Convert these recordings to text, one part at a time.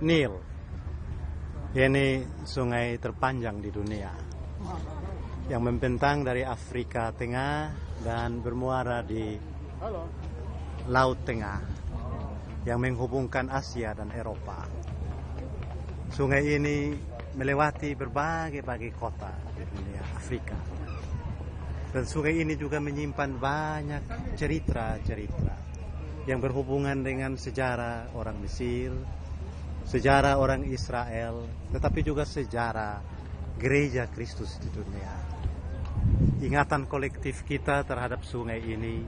Nil. Ini sungai terpanjang di dunia yang membentang dari Afrika Tengah dan bermuara di Laut Tengah yang menghubungkan Asia dan Eropa. Sungai ini melewati berbagai kota di dunia Afrika. Dan sungai ini juga menyimpan banyak cerita-cerita yang berhubungan dengan sejarah orang Mesir, sejarah orang Israel, tetapi juga sejarah gereja Kristus di dunia. Ingatan kolektif kita terhadap sungai ini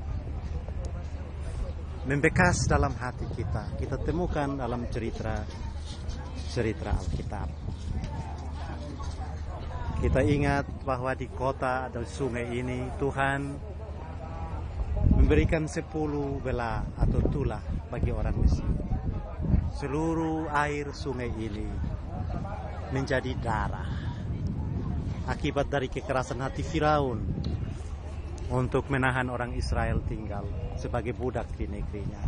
membekas dalam hati kita. Kita temukan dalam cerita Alkitab. Kita ingat bahwa di kota atau sungai ini Tuhan memberikan 10 belah atau tulah bagi orang Mesir. Seluruh air sungai ini menjadi darah akibat dari kekerasan hati Firaun untuk menahan orang Israel tinggal sebagai budak di negerinya,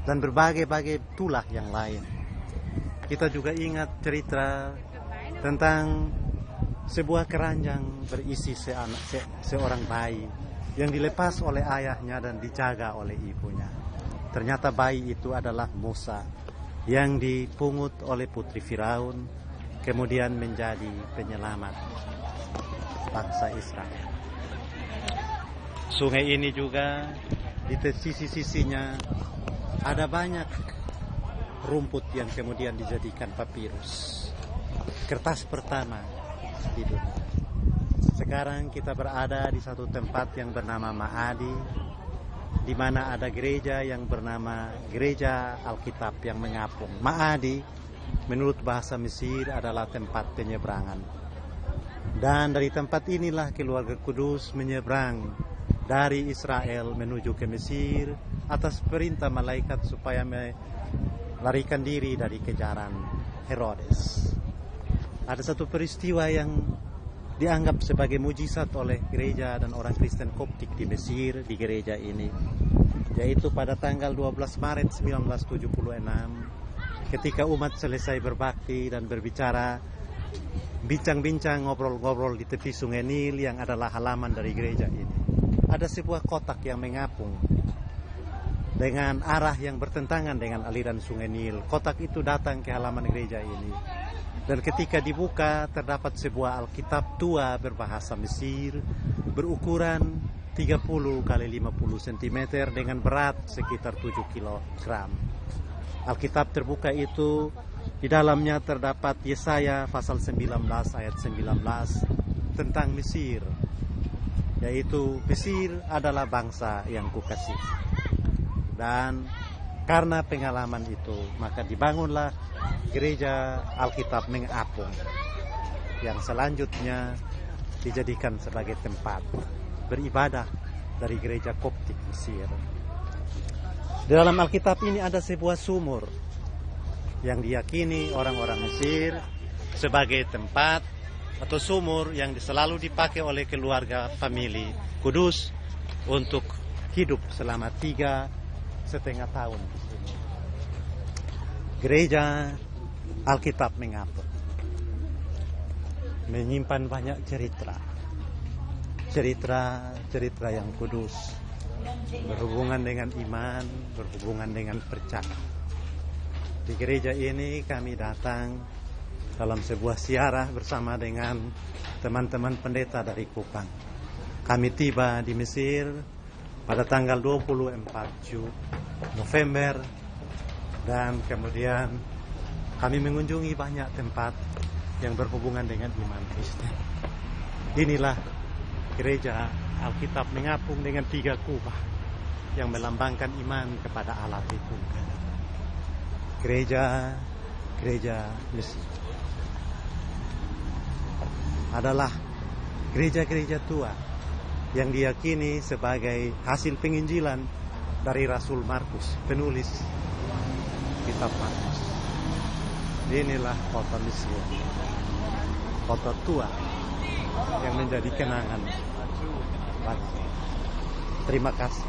dan berbagai tulah yang lain. Kita juga ingat cerita tentang sebuah keranjang berisi seorang bayi yang dilepas oleh ayahnya dan dijaga oleh ibunya. Ternyata bayi itu adalah Musa yang dipungut oleh putri Firaun, kemudian menjadi penyelamat bangsa Israel. Sungai ini juga di sisi-sisinya ada banyak rumput yang kemudian dijadikan papirus, kertas pertama di dunia. Sekarang kita berada di satu tempat yang bernama Ma'adi, di mana ada gereja yang bernama Gereja Alkitab yang mengapung. Ma'adi menurut bahasa Mesir adalah tempat penyeberangan. Dan dari tempat inilah keluarga kudus menyeberang dari Israel menuju ke Mesir atas perintah malaikat supaya melarikan diri dari kejaran Herodes. Ada satu peristiwa yang dianggap sebagai mujizat oleh gereja dan orang Kristen Koptik di Mesir, di gereja ini, yaitu pada tanggal 12 Maret 1976 ketika umat selesai berbakti dan berbicara, bincang-bincang, ngobrol-ngobrol di tepi sungai Nil yang adalah halaman dari gereja ini. Ada sebuah kotak yang mengapung dengan arah yang bertentangan dengan aliran sungai Nil. Kotak itu datang ke halaman gereja ini. Dan ketika dibuka terdapat sebuah Alkitab tua berbahasa Mesir berukuran 30 kali 50 cm dengan berat sekitar 7 kg. Alkitab terbuka itu di dalamnya terdapat Yesaya pasal 19 ayat 19 tentang Mesir, yaitu Mesir adalah bangsa yang kukasih. Dan karena pengalaman itu maka dibangunlah Gereja Alkitab mengapung yang selanjutnya dijadikan sebagai tempat beribadah dari gereja Koptik Mesir. Di dalam Alkitab ini ada sebuah sumur yang diyakini orang-orang Mesir sebagai tempat atau sumur yang selalu dipakai oleh keluarga famili kudus untuk hidup selama 3,5 tahun di sini. Gereja Alkitab mengapung menyimpan banyak cerita yang kudus, berhubungan dengan iman, berhubungan dengan percaya. Di gereja ini kami datang dalam sebuah ziarah bersama dengan teman-teman pendeta dari Kupang. Kami tiba di Mesir pada tanggal 24 November dan kemudian kami mengunjungi banyak tempat yang berhubungan dengan iman Kristen. Inilah gereja Alkitab mengapung dengan 3 kubah yang melambangkan iman kepada Allah Tritunggal. Gereja Mesir adalah gereja-gereja tua yang diyakini sebagai hasil penginjilan dari Rasul Markus, penulis kitab Markus. Inilah kota Mesir, kota tua yang menjadi kenangan. Terima kasih.